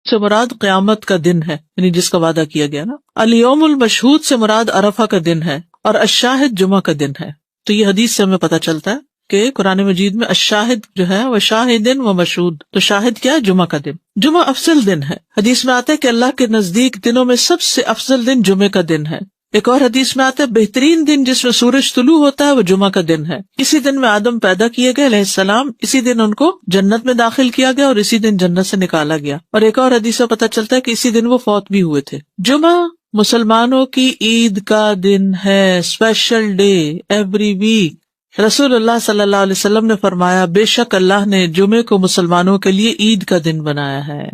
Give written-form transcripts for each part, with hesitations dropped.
سے مراد قیامت کا دن ہے، یعنی جس کا وعدہ کیا گیا نا. الیوم المشہود سے مراد عرفہ کا دن ہے، اور الشاہد جمعہ کا دن ہے. تو یہ حدیث سے ہمیں پتہ چلتا ہے کہ قرآن مجید میں الشاہد جو ہے وہ شاہدن و مشہود، تو شاہد کیا ہے؟ جمعہ کا دن. جمعہ افضل دن ہے. حدیث میں آتا ہے کہ اللہ کے نزدیک دنوں میں سب سے افضل دن جمعے کا دن ہے. ایک اور حدیث میں آتا ہے بہترین دن جس میں سورج طلوع ہوتا ہے وہ جمعہ کا دن ہے. اسی دن میں آدم پیدا کیے گئے علیہ السلام، اسی دن ان کو جنت میں داخل کیا گیا اور اسی دن جنت سے نکالا گیا. اور ایک اور حدیث سے پتہ چلتا ہے کہ اسی دن وہ فوت بھی ہوئے تھے. جمعہ مسلمانوں کی عید کا دن ہے، اسپیشل ڈے ایوری ویک. رسول اللہ صلی اللہ علیہ وسلم نے فرمایا بے شک اللہ نے جمعے کو مسلمانوں کے لیے عید کا دن بنایا ہے.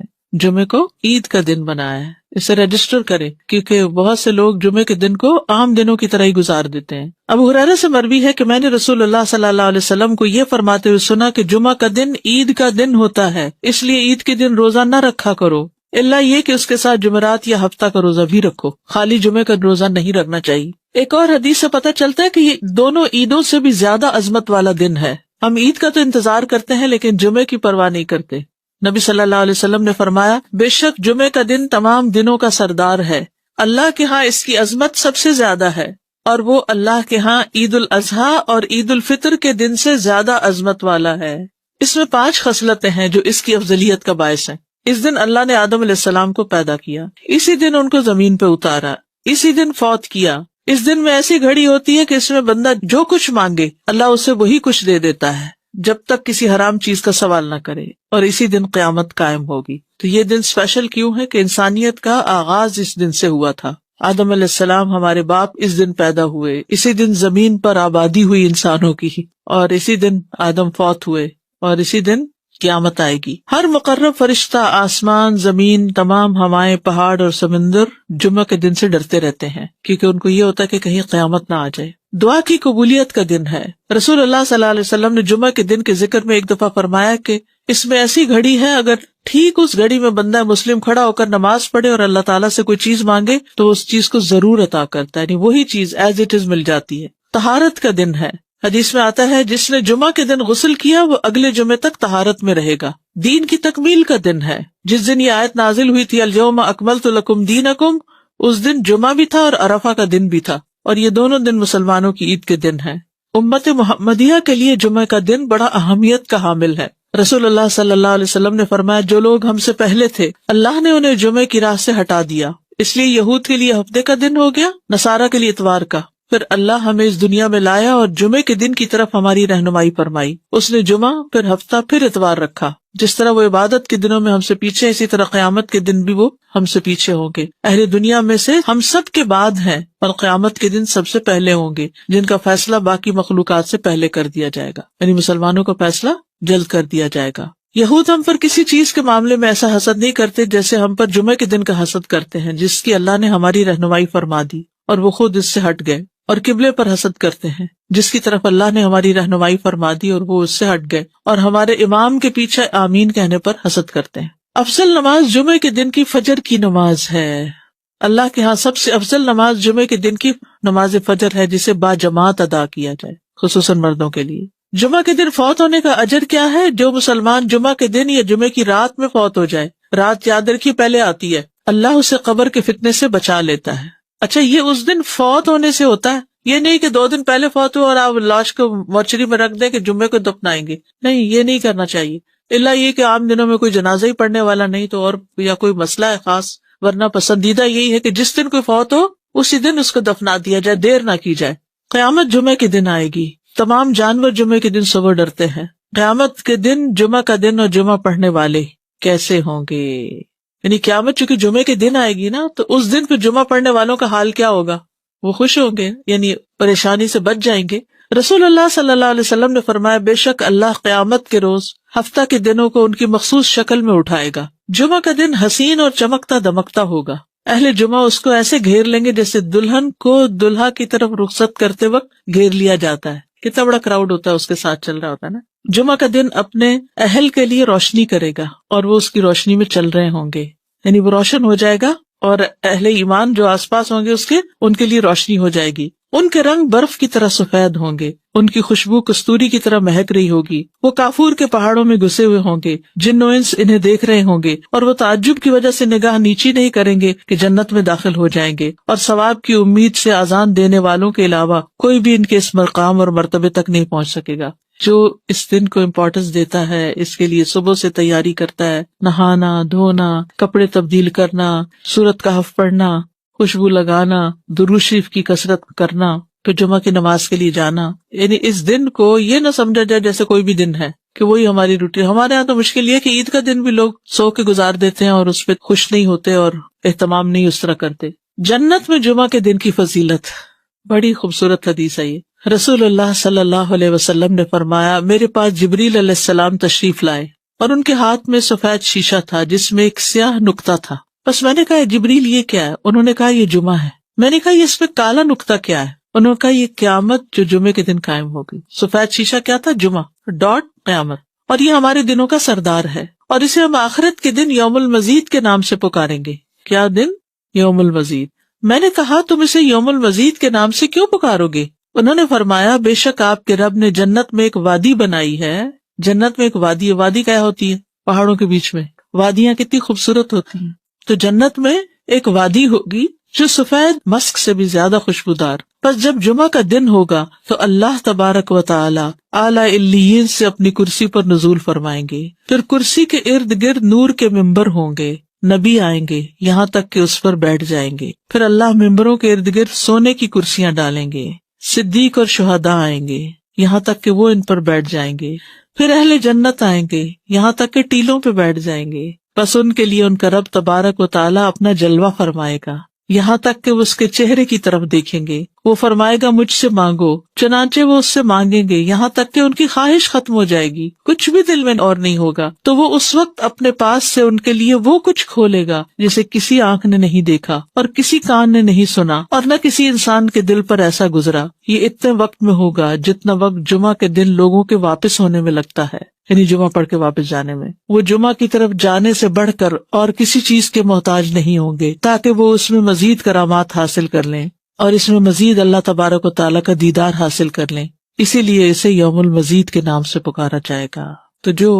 جمعے کو عید کا دن بنایا ہے، اسے رجسٹر کریں، کیونکہ بہت سے لوگ جمعے کے دن کو عام دنوں کی طرح ہی گزار دیتے ہیں. ابو ہریرہ سے مروی ہے کہ میں نے رسول اللہ صلی اللہ علیہ وسلم کو یہ فرماتے ہوئے سنا کہ جمعہ کا دن عید کا دن ہوتا ہے، اس لیے عید کے دن روزہ نہ رکھا کرو، الا یہ کہ اس کے ساتھ جمعرات یا ہفتہ کا روزہ بھی رکھو، خالی جمعے کا روزہ نہیں رکھنا چاہیے. ایک اور حدیث سے پتہ چلتا ہے کہ یہ دونوں عیدوں سے بھی زیادہ عظمت والا دن ہے. ہم عید کا تو انتظار کرتے ہیں لیکن جمعے کی پرواہ نہیں کرتے. نبی صلی اللہ علیہ وسلم نے فرمایا بے شک جمعے کا دن تمام دنوں کا سردار ہے، اللہ کے ہاں اس کی عظمت سب سے زیادہ ہے، اور وہ اللہ کے ہاں عید الاضحیٰ اور عید الفطر کے دن سے زیادہ عظمت والا ہے. اس میں 5 خصلتیں ہیں جو اس کی افضلیت کا باعث ہیں. اس دن اللہ نے آدم علیہ السلام کو پیدا کیا، اسی دن ان کو زمین پہ اتارا، اسی دن فوت کیا. اس دن میں ایسی گھڑی ہوتی ہے کہ اس میں بندہ جو کچھ مانگے اللہ اسے وہی کچھ دے دیتا ہے جب تک کسی حرام چیز کا سوال نہ کرے، اور اسی دن قیامت قائم ہوگی. تو یہ دن اسپیشل کیوں ہے کہ انسانیت کا آغاز اس دن سے ہوا تھا. آدم علیہ السلام ہمارے باپ اس دن پیدا ہوئے، اسی دن زمین پر آبادی ہوئی انسانوں کی، اور اسی دن آدم فوت ہوئے، اور اسی دن قیامت آئے گی. ہر مقرب فرشتہ، آسمان، زمین، تمام ہوائیں، پہاڑ اور سمندر جمعہ کے دن سے ڈرتے رہتے ہیں، کیونکہ ان کو یہ ہوتا ہے کہ کہیں قیامت نہ آ جائے. دعا کی قبولیت کا دن ہے. رسول اللہ صلی اللہ علیہ وسلم نے جمعہ کے دن کے ذکر میں ایک دفعہ فرمایا کہ اس میں ایسی گھڑی ہے، اگر ٹھیک اس گھڑی میں بندہ مسلم کھڑا ہو کر نماز پڑھے اور اللہ تعالیٰ سے کوئی چیز مانگے تو اس چیز کو ضرور عطا کرتا ہے، یعنی وہی چیز ایز اٹ از مل جاتی ہے. طہارت کا دن ہے. حدیث میں آتا ہے جس نے جمعہ کے دن غسل کیا وہ اگلے جمعے تک طہارت میں رہے گا. دین کی تکمیل کا دن ہے. جس دن یہ آیت نازل ہوئی تھی الیوم اکملت لکم دینکم، اس دن جمعہ بھی تھا اور عرفہ کا دن بھی تھا، اور یہ دونوں دن مسلمانوں کی عید کے دن ہیں. امت محمدیہ کے لیے جمعہ کا دن بڑا اہمیت کا حامل ہے. رسول اللہ صلی اللہ علیہ وسلم نے فرمایا جو لوگ ہم سے پہلے تھے اللہ نے انہیں جمعے کی راہ سے ہٹا دیا، اس لیے یہود کے لیے ہفتے کا دن ہو گیا، نصارہ کے لیے اتوار کا. پھر اللہ ہمیں اس دنیا میں لایا اور جمعے کے دن کی طرف ہماری رہنمائی فرمائی. اس نے جمعہ، پھر ہفتہ، پھر اتوار رکھا. جس طرح وہ عبادت کے دنوں میں ہم سے پیچھے، اسی طرح قیامت کے دن بھی وہ ہم سے پیچھے ہوں گے. اہل دنیا میں سے ہم سب کے بعد ہیں اور قیامت کے دن سب سے پہلے ہوں گے، جن کا فیصلہ باقی مخلوقات سے پہلے کر دیا جائے گا، یعنی مسلمانوں کا فیصلہ جلد کر دیا جائے گا. یہود ہم پر کسی چیز کے معاملے میں ایسا حسد نہیں کرتے جیسے ہم پر جمعے کے دن کا حسد کرتے ہیں، جس کی اللہ نے ہماری رہنمائی فرما دی اور وہ خود اس سے ہٹ گئے. اور قبلے پر حسد کرتے ہیں جس کی طرف اللہ نے ہماری رہنمائی فرما دی اور وہ اس سے ہٹ گئے، اور ہمارے امام کے پیچھے آمین کہنے پر حسد کرتے ہیں. افضل نماز جمعے کے دن کی فجر کی نماز ہے. اللہ کے ہاں سب سے افضل نماز جمعے کے دن کی نماز فجر ہے، جسے با جماعت ادا کیا جائے، خصوصاً مردوں کے لیے. جمعہ کے دن فوت ہونے کا اجر کیا ہے؟ جو مسلمان جمعہ کے دن یا جمعے کی رات میں فوت ہو جائے، رات یاد رکھیے پہلے آتی ہے، اللہ اسے قبر کے فتنے سے بچا لیتا ہے. اچھا، یہ اس دن فوت ہونے سے ہوتا ہے، یہ نہیں کہ 2 دن پہلے فوت ہو اور آپ لاش کو مورچری میں رکھ دیں کہ جمعے کو دفنائیں گے. نہیں، یہ نہیں کرنا چاہیے، الا یہ کہ عام دنوں میں کوئی جنازہ ہی پڑھنے والا نہیں تو، اور یا کوئی مسئلہ ہے خاص، ورنہ پسندیدہ یہی ہے کہ جس دن کوئی فوت ہو اسی دن اس کو دفنا دیا جائے، دیر نہ کی جائے. قیامت جمعے کے دن آئے گی. تمام جانور جمعے کے دن صبح ڈرتے ہیں. قیامت کے دن جمعہ کا دن اور جمعہ پڑھنے والے کیسے ہوں گے؟ یعنی قیامت چونکہ جمعے کے دن آئے گی نا، تو اس دن پھر جمعہ پڑھنے والوں کا حال کیا ہوگا؟ وہ خوش ہوں گے، یعنی پریشانی سے بچ جائیں گے. رسول اللہ صلی اللہ علیہ وسلم نے فرمایا بے شک اللہ قیامت کے روز ہفتہ کے دنوں کو ان کی مخصوص شکل میں اٹھائے گا. جمعہ کا دن حسین اور چمکتا دمکتا ہوگا. اہل جمعہ اس کو ایسے گھیر لیں گے جیسے دلہن کو دلہا کی طرف رخصت کرتے وقت گھیر لیا جاتا ہے. کتنا بڑا کراؤڈ ہوتا ہے اس کے ساتھ چل رہا ہوتا ہے نا. جمعہ کا دن اپنے اہل کے لیے روشنی کرے گا اور وہ اس کی روشنی میں چل رہے ہوں گے، یعنی وہ روشن ہو جائے گا اور اہل ایمان جو آس پاس ہوں گے ان کے لیے روشنی ہو جائے گی. ان کے رنگ برف کی طرح سفید ہوں گے ان کی خوشبو کستوری کی طرح مہک رہی ہوگی. وہ کافور کے پہاڑوں میں گھسے ہوئے ہوں گے. جن و انس انہیں دیکھ رہے ہوں گے اور وہ تعجب کی وجہ سے نگاہ نیچی نہیں کریں گے کہ جنت میں داخل ہو جائیں گے. اور ثواب کی امید سے اذان دینے والوں کے علاوہ کوئی بھی ان کے اس مقام اور مرتبے تک نہیں پہنچ سکے گا. جو اس دن کو امپورٹنس دیتا ہے، اس کے لیے صبح سے تیاری کرتا ہے، نہانا دھونا، کپڑے تبدیل کرنا، سورۃ کہف پڑھنا، خوشبو لگانا، درود شریف کی کثرت کرنا، پھر جمعہ کی نماز کے لیے جانا. یعنی اس دن کو یہ نہ سمجھا جائے جیسے کوئی بھی دن ہے کہ وہی ہماری روٹین. ہمارے یہاں تو مشکل یہ ہے کہ عید کا دن بھی لوگ سو کے گزار دیتے ہیں اور اس پہ خوش نہیں ہوتے اور اہتمام نہیں اس طرح کرتے. جنت میں جمعہ کے دن کی فضیلت، بڑی خوبصورت حدیث ہے یہ. رسول اللہ صلی اللہ علیہ وسلم نے فرمایا، میرے پاس جبریل علیہ السلام تشریف لائے اور ان کے ہاتھ میں سفید شیشہ تھا جس میں ایک سیاہ نقطہ تھا. بس میں نے کہا جبریل یہ کیا ہے؟ انہوں نے کہا یہ جمعہ ہے. میں نے کہا یہ اس میں کالا نقطہ کیا ہے؟ انہوں نے کہا یہ قیامت جو جمعے کے دن قائم ہوگی. سفید شیشہ کیا تھا؟ جمعہ ڈاٹ قیامت. اور یہ ہمارے دنوں کا سردار ہے اور اسے ہم آخرت کے دن یوم المزید کے نام سے پکاریں گے. کیا دن؟ یوم المزید. میں نے کہا تم اسے یوم المزید کے نام سے کیوں پکارو گے؟ انہوں نے فرمایا بے شک آپ کے رب نے جنت میں ایک وادی بنائی ہے. جنت میں ایک وادی ہے. وادی کیا ہوتی ہے؟ پہاڑوں کے بیچ میں. وادیاں کتنی خوبصورت ہوتی ہیں. تو جنت میں ایک وادی ہوگی جو سفید مسک سے بھی زیادہ خوشبودار. بس جب جمعہ کا دن ہوگا تو اللہ تبارک و تعالی اعلی علیین سے اپنی کرسی پر نزول فرمائیں گے. پھر کرسی کے ارد گرد نور کے ممبر ہوں گے. نبی آئیں گے یہاں تک کہ اس پر بیٹھ جائیں گے. پھر اللہ ممبروں کے ارد گرد سونے کی کرسیاں ڈالیں گے. صدیق اور شہداء آئیں گے یہاں تک کہ وہ ان پر بیٹھ جائیں گے. پھر اہل جنت آئیں گے یہاں تک کہ ٹیلوں پہ بیٹھ جائیں گے. بس ان کے لیے ان کا رب تبارک و تعالیٰ اپنا جلوہ فرمائے گا یہاں تک کہ وہ اس کے چہرے کی طرف دیکھیں گے. وہ فرمائے گا مجھ سے مانگو، چنانچہ وہ اس سے مانگیں گے یہاں تک کہ ان کی خواہش ختم ہو جائے گی، کچھ بھی دل میں اور نہیں ہوگا. تو وہ اس وقت اپنے پاس سے ان کے لیے وہ کچھ کھولے گا جسے کسی آنکھ نے نہیں دیکھا اور کسی کان نے نہیں سنا اور نہ کسی انسان کے دل پر ایسا گزرا. یہ اتنے وقت میں ہوگا جتنا وقت جمعہ کے دن لوگوں کے واپس ہونے میں لگتا ہے، یعنی جمعہ پڑھ کے واپس جانے میں. وہ جمعہ کی طرف جانے سے بڑھ کر اور کسی چیز کے محتاج نہیں ہوں گے تاکہ وہ اس میں مزید کرامات حاصل کر لیں اور اس میں مزید اللہ تبارک و تعالیٰ کا دیدار حاصل کر لیں. اسی لیے اسے یوم المزید کے نام سے پکارا جائے گا. تو جو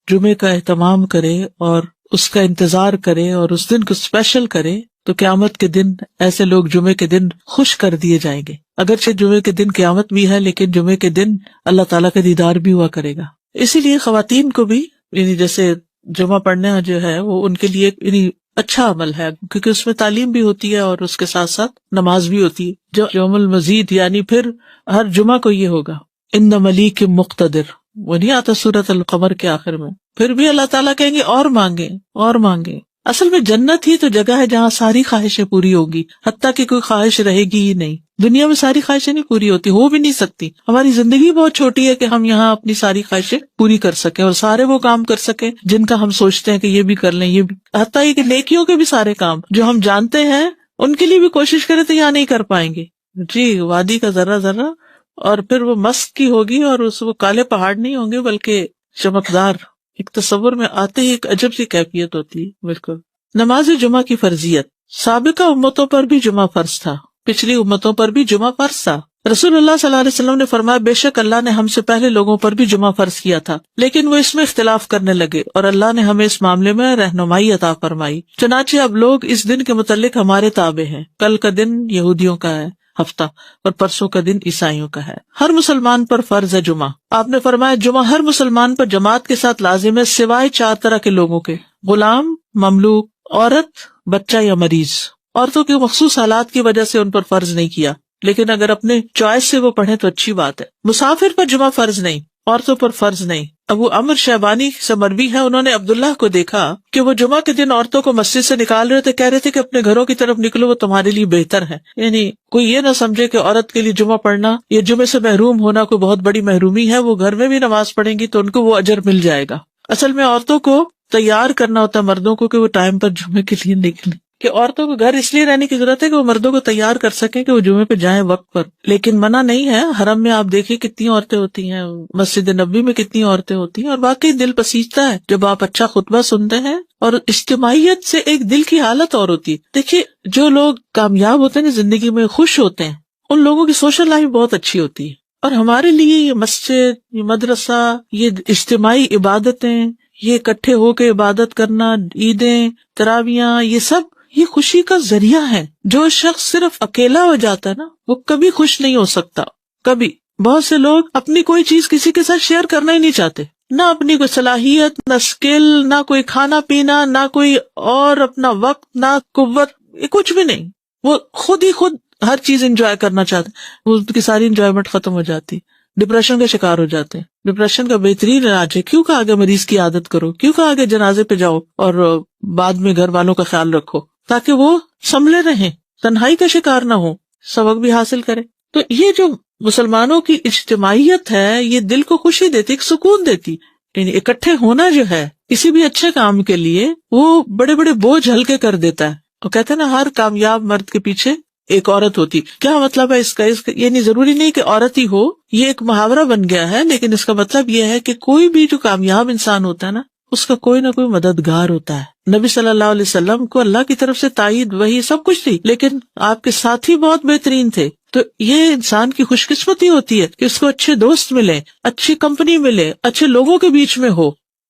جمعے کا اہتمام کرے اور اس کا انتظار کرے اور اس دن کو اسپیشل کرے تو قیامت کے دن ایسے لوگ جمعے کے دن خوش کر دیے جائیں گے. اگرچہ جمعے کے دن قیامت بھی ہے لیکن جمعے کے دن اللہ تعالیٰ کا دیدار بھی ہوا کرے گا. اسی لیے خواتین کو بھی یعنی جیسے جمعہ پڑھنا جو ہے وہ ان کے لیے یعنی اچھا عمل ہے کیونکہ اس میں تعلیم بھی ہوتی ہے اور اس کے ساتھ ساتھ نماز بھی ہوتی ہے. جو یوم المزید یعنی پھر ہر جمعہ کو یہ ہوگا ان ملیک مقتدر، وہ نہیں آتا سورۃ القمر کے آخر میں. پھر بھی اللہ تعالیٰ کہیں گے اور مانگے اور مانگے. اصل میں جنت ہی تو جگہ ہے جہاں ساری خواہشیں پوری ہوگی، حتیٰ کہ کوئی خواہش رہے گی ہی نہیں. دنیا میں ساری خواہشیں نہیں پوری ہوتی، ہو بھی نہیں سکتی. ہماری زندگی بہت چھوٹی ہے کہ ہم یہاں اپنی ساری خواہشیں پوری کر سکیں اور سارے وہ کام کر سکیں جن کا ہم سوچتے ہیں کہ یہ بھی کر لیں، یہ بھی، حتیٰ کہ نیکیوں کے بھی سارے کام جو ہم جانتے ہیں ان کے لیے بھی کوشش کریں تو یہاں نہیں کر پائیں گے. جی وادی کا ذرہ ذرہ اور پھر وہ مسک کی ہوگی اور وہ کالے پہاڑ نہیں ہوں گے بلکہ چمکدار. ایک تصور میں آتے ہی ایک عجب سی کیفیت ہوتی ہے. بالکل. نماز جمعہ کی فرضیت. سابقہ امتوں پر بھی جمعہ فرض تھا، پچھلی امتوں پر بھی جمعہ فرض تھا. رسول اللہ صلی اللہ علیہ وسلم نے فرمایا بے شک اللہ نے ہم سے پہلے لوگوں پر بھی جمعہ فرض کیا تھا لیکن وہ اس میں اختلاف کرنے لگے اور اللہ نے ہمیں اس معاملے میں رہنمائی عطا فرمائی. چنانچہ اب لوگ اس دن کے متعلق ہمارے تابع ہیں. کل کا دن یہودیوں کا ہے ہفتہ اور پرسوں کا دن عیسائیوں کا ہے. ہر مسلمان پر فرض ہے جمعہ. آپ نے فرمایا جمعہ ہر مسلمان پر جماعت کے ساتھ لازم ہے سوائے 4 طرح کے لوگوں کے: غلام، مملوک، عورت، بچہ یا مریض. عورتوں کے مخصوص حالات کی وجہ سے ان پر فرض نہیں کیا لیکن اگر اپنے چوائس سے وہ پڑھیں تو اچھی بات ہے. مسافر پر جمعہ فرض نہیں، عورتوں پر فرض نہیں. ابو عمر شیبانی سے مروی ہے، انہوں نے عبداللہ کو دیکھا کہ وہ جمعہ کے دن عورتوں کو مسجد سے نکال رہے تھے، کہہ رہے تھے کہ اپنے گھروں کی طرف نکلو، وہ تمہارے لیے بہتر ہے. یعنی کوئی یہ نہ سمجھے کہ عورت کے لیے جمعہ پڑھنا یا جمعے سے محروم ہونا کوئی بہت بڑی محرومی ہے. وہ گھر میں بھی نماز پڑھیں گی تو ان کو وہ اجر مل جائے گا. اصل میں عورتوں کو تیار کرنا ہوتا ہے مردوں کو کہ وہ ٹائم پر جمعے کے لیے نکلیں. کہ عورتوں کو گھر اس لیے رہنے کی ضرورت ہے کہ وہ مردوں کو تیار کر سکیں کہ وہ جمعے پہ جائیں وقت پر. لیکن منع نہیں ہے. حرم میں آپ دیکھیں کتنی عورتیں ہوتی ہیں، مسجد نبوی میں کتنی عورتیں ہوتی ہیں اور واقعی دل پسیجتا ہے جب آپ اچھا خطبہ سنتے ہیں. اور اجتماعیت سے ایک دل کی حالت اور ہوتی ہے. دیکھیے جو لوگ کامیاب ہوتے ہیں زندگی میں، خوش ہوتے ہیں، ان لوگوں کی سوشل لائف بہت اچھی ہوتی ہے اور ہمارے لیے یہ مسجد، یہ مدرسہ، یہ اجتماعی عبادتیں، یہ اکٹھے ہو کے عبادت کرنا، عیدیں، تراویاں، یہ سب یہ خوشی کا ذریعہ ہے. جو شخص صرف اکیلا ہو جاتا ہے نا وہ کبھی خوش نہیں ہو سکتا. کبھی بہت سے لوگ اپنی کوئی چیز کسی کے ساتھ شیئر کرنا ہی نہیں چاہتے، نہ اپنی کوئی صلاحیت، نہ اسکل، نہ کوئی کھانا پینا، نہ کوئی اور اپنا وقت، نہ قوت، کچھ بھی نہیں. وہ خود ہی خود ہر چیز انجوائے کرنا چاہتے ہیں. وہ کی ساری انجوائمنٹ ختم ہو جاتی، ڈپریشن کا شکار ہو جاتے ہیں. ڈپریشن کا بہترین علاج ہے کیوں کہ آگے مریض کی عادت کرو، کیوں کہ آگے جنازے پہ جاؤ اور بعد میں گھر والوں کا خیال رکھو تاکہ وہ سنبھلے رہیں، تنہائی کا شکار نہ ہو، سبق بھی حاصل کرے. تو یہ جو مسلمانوں کی اجتماعیت ہے یہ دل کو خوشی دیتی، ایک سکون دیتی. یعنی اکٹھے ہونا جو ہے کسی بھی اچھے کام کے لیے وہ بڑے بڑے بوجھ ہلکے کر دیتا ہے. وہ کہتے ہیں نا ہر کامیاب مرد کے پیچھے ایک عورت ہوتی. کیا مطلب ہے اس کا یعنی ضروری نہیں کہ عورت ہی ہو، یہ ایک محاورہ بن گیا ہے، لیکن اس کا مطلب یہ ہے کہ کوئی بھی جو کامیاب انسان ہوتا ہے نا اس کا کوئی نہ کوئی مددگار ہوتا ہے. نبی صلی اللہ علیہ وسلم کو اللہ کی طرف سے تائید، وہی سب کچھ تھی، لیکن آپ کے ساتھی بہت بہترین تھے. تو یہ انسان کی خوش قسمتی ہوتی ہے کہ اس کو اچھے دوست ملے، اچھی کمپنی ملے، اچھے لوگوں کے بیچ میں ہو.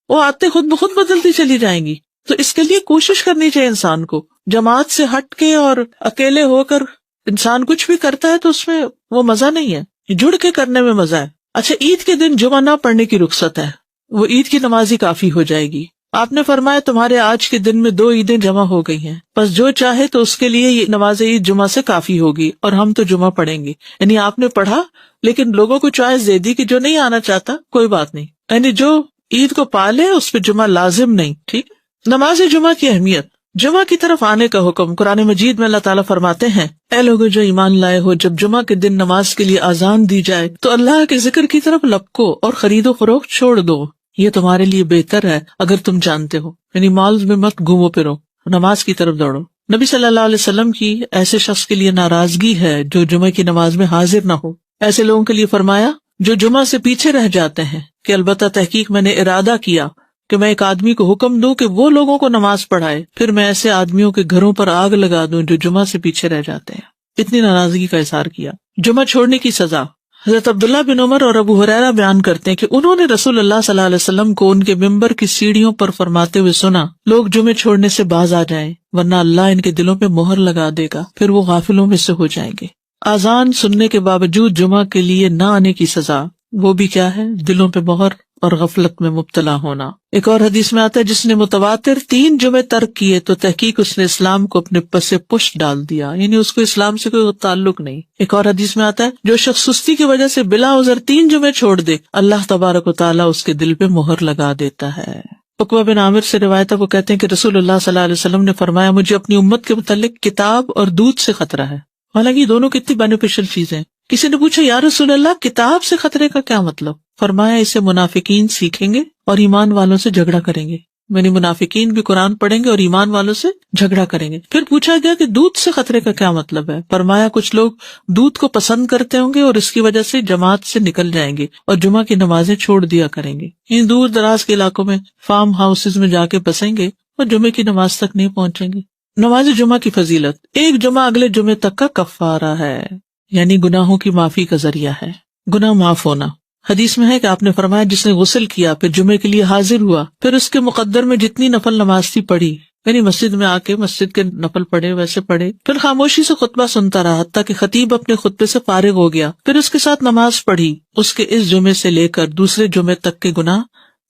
وہ آتے خود بخود بدلتی چلی جائیں گی. تو اس کے لیے کوشش کرنی چاہیے انسان کو. جماعت سے ہٹ کے اور اکیلے ہو کر انسان کچھ بھی کرتا ہے تو اس میں وہ مزہ نہیں ہے، جڑ کے کرنے میں مزہ ہے. اچھا، عید کے دن جمعہ نہ پڑھنے کی رخصت ہے، وہ عید کی نماز ہی کافی ہو جائے گی. آپ نے فرمایا تمہارے آج کے دن میں 2 عیدیں جمع ہو گئی ہیں، بس جو چاہے تو اس کے لیے یہ نماز عید جمعہ سے کافی ہوگی اور ہم تو جمعہ پڑھیں گے. یعنی آپ نے پڑھا لیکن لوگوں کو چوائس دے دی کہ جو نہیں آنا چاہتا کوئی بات نہیں، یعنی جو عید کو پالے اس پہ جمعہ لازم نہیں. ٹھیک. نماز جمعہ کی اہمیت. جمعہ کی طرف آنے کا حکم. قرآن مجید میں اللہ تعالیٰ فرماتے ہیں اے لوگو جو ایمان لائے ہو، جب جمعہ کے دن نماز کے لیے اذان دی جائے تو اللہ کے ذکر کی طرف لپکو اور خرید و فروخت چھوڑ دو، یہ تمہارے لیے بہتر ہے اگر تم جانتے ہو. یعنی مالز میں مت گھومو پھرو، نماز کی طرف دوڑو. نبی صلی اللہ علیہ وسلم کی ایسے شخص کے لیے ناراضگی ہے جو جمعہ کی نماز میں حاضر نہ ہو. ایسے لوگوں کے لیے فرمایا جو جمعہ سے پیچھے رہ جاتے ہیں کہ البتہ تحقیق میں نے ارادہ کیا کہ میں ایک آدمی کو حکم دوں کہ وہ لوگوں کو نماز پڑھائے، پھر میں ایسے آدمیوں کے گھروں پر آگ لگا دوں جو جمعہ سے پیچھے رہ جاتے ہیں. اتنی ناراضگی کا اظہار کیا. جمعہ چھوڑنے کی سزا. حضرت عبداللہ بن عمر اور ابو ہریرہ بیان کرتے ہیں کہ انہوں نے رسول اللہ صلی اللہ علیہ وسلم کو ان کے ممبر کی سیڑھیوں پر فرماتے ہوئے سنا لوگ جمعے چھوڑنے سے باز آ جائیں ورنہ اللہ ان کے دلوں پہ مہر لگا دے گا، پھر وہ غافلوں میں سے ہو جائیں گے. اذان سننے کے باوجود جمعہ کے لیے نہ آنے کی سزا، وہ بھی کیا ہے؟ دلوں پہ مہر اور غفلت میں مبتلا ہونا. ایک اور حدیث میں آتا ہے جس نے متواتر 3 جمعے ترک کیے تو تحقیق اس نے اسلام کو اپنے پس پشت ڈال دیا، یعنی اس کو اسلام سے کوئی تعلق نہیں. ایک اور حدیث میں آتا ہے جو شخص سستی کی وجہ سے بلا عذر 3 جمعے چھوڑ دے اللہ تبارک و تعالیٰ اس کے دل پہ مہر لگا دیتا ہے. عقبہ بن عامر سے روایت ہے، وہ کہتے ہیں کہ رسول اللہ صلی اللہ علیہ وسلم نے فرمایا مجھے اپنی امت کے متعلق کتاب اور دودھ سے خطرہ ہے. حالانکہ یہ دونوں کتنی بینیفیشل چیزیں. کسی نے پوچھا یا رسول اللہ کتاب سے خطرے کا کیا مطلب؟ فرمایا اسے منافقین سیکھیں گے اور ایمان والوں سے جھگڑا کریں گے. یعنی منافقین بھی قرآن پڑھیں گے اور ایمان والوں سے جھگڑا کریں گے. پھر پوچھا گیا کہ دودھ سے خطرے کا کیا مطلب ہے؟ فرمایا کچھ لوگ دودھ کو پسند کرتے ہوں گے اور اس کی وجہ سے جماعت سے نکل جائیں گے اور جمعہ کی نمازیں چھوڑ دیا کریں گے. ان دور دراز کے علاقوں میں فارم ہاؤسز میں جا کے بسیں گے اور جمعے کی نماز تک نہیں پہنچیں گے. نماز جمعہ کی فضیلت. ایک جمعہ اگلے جمعے تک کا کفارہ ہے، یعنی گناہوں کی معافی کا ذریعہ ہے، گناہ معاف ہونا. حدیث میں ہے کہ آپ نے فرمایا جس نے غسل کیا پھر جمعے کے لیے حاضر ہوا پھر اس کے مقدر میں جتنی نفل نماز تھی پڑھی، یعنی مسجد میں آ کے مسجد کے نفل پڑھے ویسے پڑھے، پھر خاموشی سے خطبہ سنتا رہا حتیٰ کہ خطیب اپنے خطبے سے فارغ ہو گیا، پھر اس کے ساتھ نماز پڑھی، اس کے اس جمعے سے لے کر دوسرے جمعے تک کے گناہ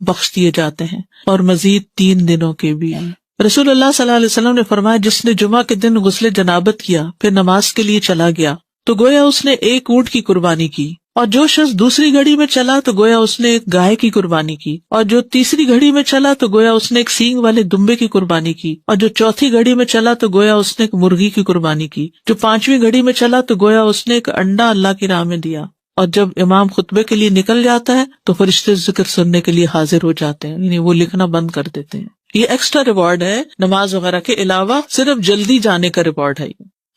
بخش دیے جاتے ہیں اور مزید 3 دنوں کے بھی. رسول اللہ صلی اللہ علیہ وسلم نے فرمایا جس نے جمعہ کے دن غسل جنابت کیا پھر نماز کے لیے چلا گیا تو گویا اس نے 1 اونٹ کی قربانی کی، اور جو شخص دوسری گھڑی میں چلا تو گویا اس نے 1 گائے کی قربانی کی، اور جو تیسری گھڑی میں چلا تو گویا اس نے 1 سینگ والے دمبے کی قربانی کی، اور جو چوتھی گھڑی میں چلا تو گویا اس نے 1 مرغی کی قربانی کی، جو 5ویں گھڑی میں چلا تو گویا اس نے 1 انڈا اللہ کی راہ میں دیا. اور جب امام خطبے کے لیے نکل جاتا ہے تو فرشتے ذکر سننے کے لیے حاضر ہو جاتے ہیں، یعنی وہ لکھنا بند کر دیتے ہیں. یہ ایکسٹرا ریوارڈ ہے نماز وغیرہ کے علاوہ، صرف جلدی جانے کا ریوارڈ ہے.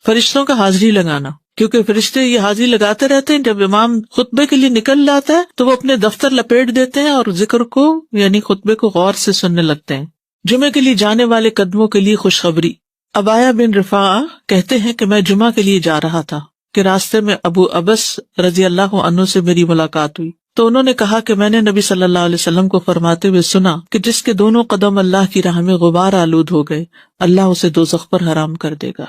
فرشتوں کا حاضری لگانا، کیونکہ فرشتے یہ حاضری لگاتے رہتے ہیں. جب امام خطبے کے لیے نکل جاتا ہے تو وہ اپنے دفتر لپیٹ دیتے ہیں اور ذکر کو یعنی خطبے کو غور سے سننے لگتے ہیں. جمعے کے لیے جانے والے قدموں کے لیے خوشخبری. ابایا بن رفاعہ کہتے ہیں کہ میں جمعہ کے لیے جا رہا تھا کہ راستے میں ابو ابس رضی اللہ عنہ سے میری ملاقات ہوئی تو انہوں نے کہا کہ میں نے نبی صلی اللہ علیہ وسلم کو فرماتے ہوئے سنا کہ جس کے دونوں قدم اللہ کی راہ میں غبار آلود ہو گئے اللہ اسے دوزخ پر حرام کر دے گا.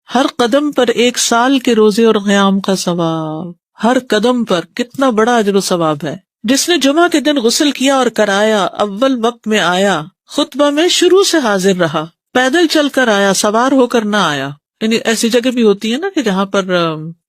ہر قدم پر 1 سال کے روزے اور قیام کا ثواب. ہر قدم پر کتنا بڑا اجر و ثواب ہے. جس نے جمعہ کے دن غسل کیا اور کرایا، اول وقت میں آیا، خطبہ میں شروع سے حاضر رہا، پیدل چل کر آیا، سوار ہو کر نہ آیا. یعنی ایسی جگہ بھی ہوتی ہے نا کہ جہاں پر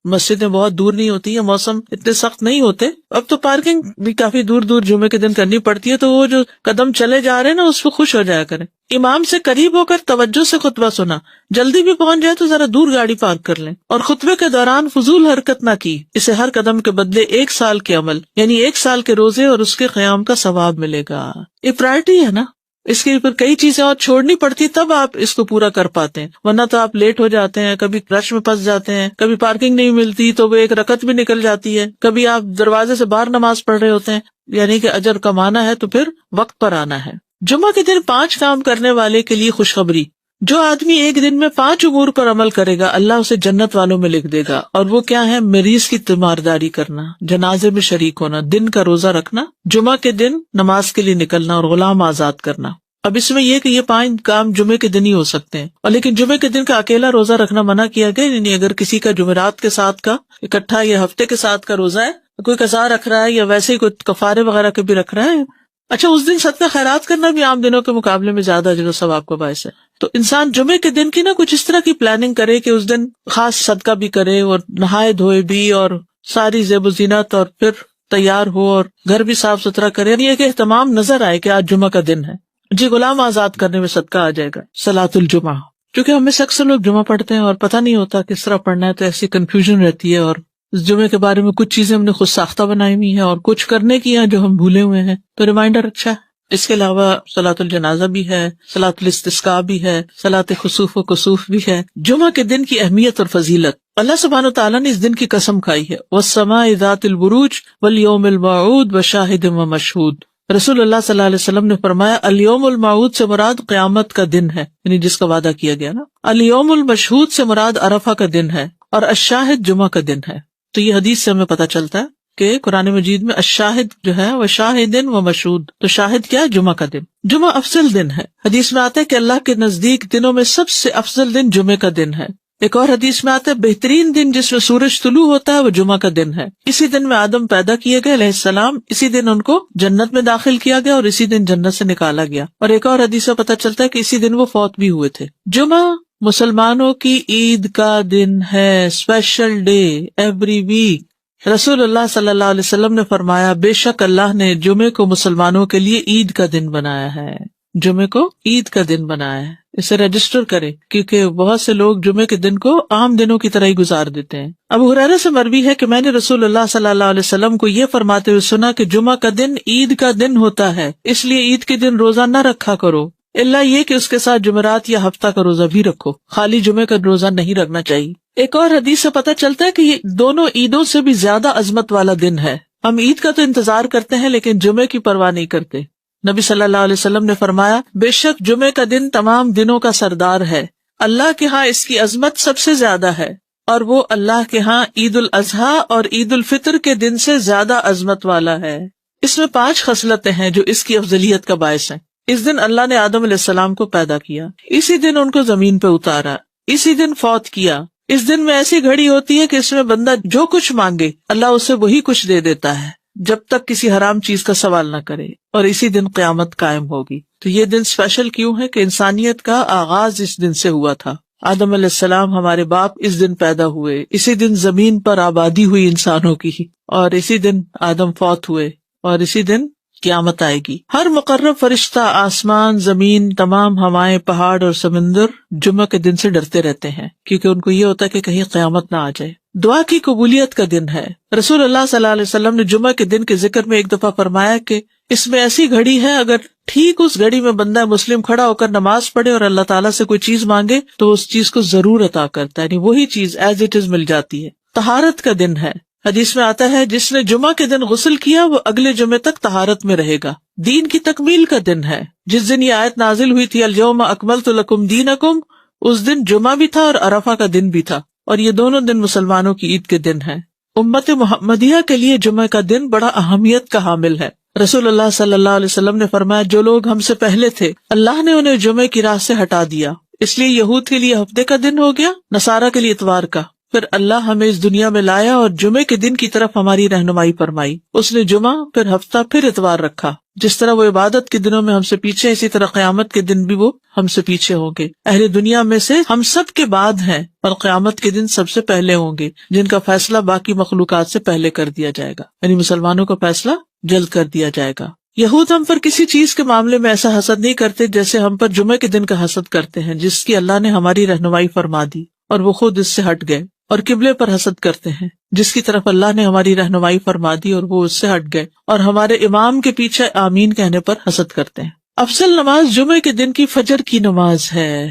مسجدیں بہت دور نہیں ہوتی ہیں، موسم اتنے سخت نہیں ہوتے. اب تو پارکنگ بھی کافی دور دور جمعے کے دن کرنی پڑتی ہے، تو وہ جو قدم چلے جا رہے ہیں نا اس پہ خوش ہو جایا کریں. امام سے قریب ہو کر توجہ سے خطبہ سنا، جلدی بھی پہنچ جائے تو ذرا دور گاڑی پارک کر لیں، اور خطبے کے دوران فضول حرکت نہ کی. اسے ہر قدم کے بدلے 1 سال کے عمل یعنی 1 سال کے روزے اور اس کے قیام کا ثواب ملے گا. یہ پرائرٹی ہے نا، اس کے اوپر کئی چیزیں اور چھوڑنی پڑتی تب آپ اس کو پورا کر پاتے ہیں، ورنہ تو آپ لیٹ ہو جاتے ہیں، کبھی رش میں پھنس جاتے ہیں، کبھی پارکنگ نہیں ملتی تو وہ 1 رکعت بھی نکل جاتی ہے، کبھی آپ دروازے سے باہر نماز پڑھ رہے ہوتے ہیں. یعنی کہ اجر کمانا ہے تو پھر وقت پر آنا ہے. جمعہ کے دن 5 کام کرنے والے کے لیے خوشخبری. جو آدمی ایک دن میں 5 امور پر عمل کرے گا اللہ اسے جنت والوں میں لکھ دے گا. اور وہ کیا ہے؟ مریض کی تیمارداری کرنا، جنازے میں شریک ہونا، دن کا روزہ رکھنا، جمعہ کے دن نماز کے لیے نکلنا اور غلام آزاد کرنا. اب اس میں یہ کہ یہ 5 کام جمعے کے دن ہی ہو سکتے ہیں، اور لیکن جمعے کے دن کا اکیلا روزہ رکھنا منع کیا گیا. یعنی اگر کسی کا جمعرات کے ساتھ کا اکٹھا یا ہفتے کے ساتھ کا روزہ ہے، کوئی قضا رکھ رہا ہے یا ویسے ہی کوئی کفارے وغیرہ کے بھی رکھ رہا ہے، اچھا اس دن صدقہ خیرات کرنا بھی عام دنوں کے مقابلے میں زیادہ اجر و ثواب کا باعث ہے. تو انسان جمعے کے دن کی نا کچھ اس طرح کی پلاننگ کرے کہ اس دن خاص صدقہ بھی کرے اور نہائے دھوئے بھی اور ساری زیب و زینت اور پھر تیار ہو اور گھر بھی صاف ستھرا کرے. یہ کہ اہتمام نظر آئے کہ آج جمعہ کا دن ہے. جی غلام آزاد کرنے میں صدقہ آ جائے گا. صلاۃ الجمعہ، کیونکہ ہم میں سے اکثر لوگ جمعہ پڑھتے ہیں اور پتہ نہیں ہوتا کس طرح پڑھنا ہے، تو ایسی کنفیوژن رہتی ہے. اور اس جمعے کے بارے میں کچھ چیزیں ہم نے خود ساختہ بنائی ہوئی ہیں اور کچھ کرنے کی ہیں جو ہم بھولے ہوئے ہیں، تو ریمائنڈر اچھا ہے. اس کے علاوہ صلاۃ الجنازہ بھی ہے، صلاۃ الاستسقاء بھی ہے، صلاۃ خسوف و کسوف بھی ہے. جمعہ کے دن کی اہمیت اور فضیلت. اللہ سبحانہ وتعالیٰ نے اس دن کی قسم کھائی ہے، وَالسَّمَاءِ ذَاتِ الْبُرُوجِ وَالْيَوْمِ الْمَوْعُودِ وَشَاهِدٍ وَمَشْهُودٍ. رسول اللہ صلی اللہ علیہ وسلم نے فرمایا الیوم الموعود سے مراد قیامت کا دن ہے، یعنی جس کا وعدہ کیا گیا نا. الیوم المشہود سے مراد عرفہ کا دن ہے، اور الشاہد جمعہ کا دن ہے. تو یہ حدیث سے ہمیں پتہ چلتا ہے کہ قرآن مجید میں الشاہد جو ہے وہ شاہدن و مشہود، تو شاہد کیا ہے؟ جمعہ کا دن. جمعہ افضل دن ہے. حدیث میں آتا ہے کہ اللہ کے نزدیک دنوں میں سب سے افضل دن جمعے کا دن ہے. ایک اور حدیث میں آتا ہے بہترین دن جس میں سورج طلوع ہوتا ہے وہ جمعہ کا دن ہے. اسی دن میں آدم پیدا کیے گئے علیہ السلام، اسی دن ان کو جنت میں داخل کیا گیا اور اسی دن جنت سے نکالا گیا. اور ایک اور حدیث سے پتہ چلتا ہے کہ اسی دن وہ فوت بھی ہوئے تھے. جمعہ مسلمانوں کی عید کا دن ہے، اسپیشل ڈے ایوری ویک. رسول اللہ صلی اللہ علیہ وسلم نے فرمایا بے شک اللہ نے جمعے کو مسلمانوں کے لیے عید کا دن بنایا ہے. جمعے کو عید کا دن بنایا ہے. اسے رجسٹر کرے، کیونکہ بہت سے لوگ جمعے کے دن کو عام دنوں کی طرح ہی گزار دیتے ہیں. ابو ہریرہ سے مروی ہے کہ میں نے رسول اللہ صلی اللہ علیہ وسلم کو یہ فرماتے ہوئے سنا کہ جمعہ کا دن عید کا دن ہوتا ہے، اس لیے عید کے دن روزہ نہ رکھا کرو، الا یہ کہ اس کے ساتھ جمعرات یا ہفتہ کا روزہ بھی رکھو، خالی جمعے کا روزہ نہیں رکھنا چاہیے. ایک اور حدیث سے پتہ چلتا ہے کہ یہ دونوں عیدوں سے بھی زیادہ عظمت والا دن ہے. ہم عید کا تو انتظار کرتے ہیں لیکن جمعے کی پرواہ نہیں کرتے. نبی صلی اللہ علیہ وسلم نے فرمایا بے شک جمعے کا دن تمام دنوں کا سردار ہے، اللہ کے ہاں اس کی عظمت سب سے زیادہ ہے، اور وہ اللہ کے ہاں عید الاضحیٰ اور عید الفطر کے دن سے زیادہ عظمت والا ہے. اس میں 5 خصلتیں ہیں جو اس کی افضلیت کا باعث ہیں. اس دن اللہ نے آدم علیہ السلام کو پیدا کیا، اسی دن ان کو زمین پہ اتارا، اسی دن فوت کیا. اس دن میں ایسی گھڑی ہوتی ہے کہ اس میں بندہ جو کچھ مانگے اللہ اسے وہی کچھ دے دیتا ہے جب تک کسی حرام چیز کا سوال نہ کرے، اور اسی دن قیامت قائم ہوگی. تو یہ دن اسپیشل کیوں ہے کہ انسانیت کا آغاز اس دن سے ہوا تھا. آدم علیہ السلام ہمارے باپ اس دن پیدا ہوئے، اسی دن زمین پر آبادی ہوئی انسانوں کی، اور اسی دن آدم فوت ہوئے، اور اسی دن قیامت آئے گی. ہر مقرب فرشتہ، آسمان، زمین، تمام ہوائیں، پہاڑ اور سمندر جمعہ کے دن سے ڈرتے رہتے ہیں، کیونکہ ان کو یہ ہوتا ہے کہ کہیں قیامت نہ آ جائے. دعا کی قبولیت کا دن ہے. رسول اللہ صلی اللہ علیہ وسلم نے جمعہ کے دن کے ذکر میں ایک دفعہ فرمایا کہ اس میں ایسی گھڑی ہے، اگر ٹھیک اس گھڑی میں بندہ مسلم کھڑا ہو کر نماز پڑھے اور اللہ تعالیٰ سے کوئی چیز مانگے تو اس چیز کو ضرور عطا کرتا ہے، یعنی وہی چیز ایز اٹ از مل جاتی ہے. طہارت کا دن ہے. حدیث میں آتا ہے جس نے جمعہ کے دن غسل کیا وہ اگلے جمعے تک طہارت میں رہے گا. دین کی تکمیل کا دن ہے. جس دن یہ آیت نازل ہوئی تھی الیوم اکملت لکم دینکم، اس دن جمعہ بھی تھا اور عرفہ کا دن بھی تھا. اور یہ دونوں دن مسلمانوں کی عید کے دن ہیں۔ امت محمدیہ کے لیے جمعہ کا دن بڑا اہمیت کا حامل ہے۔ رسول اللہ صلی اللہ علیہ وسلم نے فرمایا جو لوگ ہم سے پہلے تھے اللہ نے انہیں جمعے کی راہ سے ہٹا دیا، اس لیے یہود کے لیے ہفتے کا دن ہو گیا، نصارہ کے لیے اتوار کا۔ پھر اللہ ہمیں اس دنیا میں لایا اور جمعے کے دن کی طرف ہماری رہنمائی فرمائی۔ اس نے جمعہ، پھر ہفتہ، پھر اتوار رکھا۔ جس طرح وہ عبادت کے دنوں میں ہم سے پیچھے، اسی طرح قیامت کے دن بھی وہ ہم سے پیچھے ہوں گے۔ اہل دنیا میں سے ہم سب کے بعد ہیں اور قیامت کے دن سب سے پہلے ہوں گے، جن کا فیصلہ باقی مخلوقات سے پہلے کر دیا جائے گا، یعنی مسلمانوں کا فیصلہ جلد کر دیا جائے گا۔ یہود ہم پر کسی چیز کے معاملے میں ایسا حسد نہیں کرتے جیسے ہم پر جمعے کے دن کا حسد کرتے ہیں، جس کی اللہ نے ہماری رہنمائی فرما دی اور وہ خود اس سے ہٹ گئے، اور قبلے پر حسد کرتے ہیں جس کی طرف اللہ نے ہماری رہنمائی فرما دی اور وہ اس سے ہٹ گئے، اور ہمارے امام کے پیچھے آمین کہنے پر حسد کرتے ہیں۔ افضل نماز جمعے کے دن کی فجر کی نماز ہے۔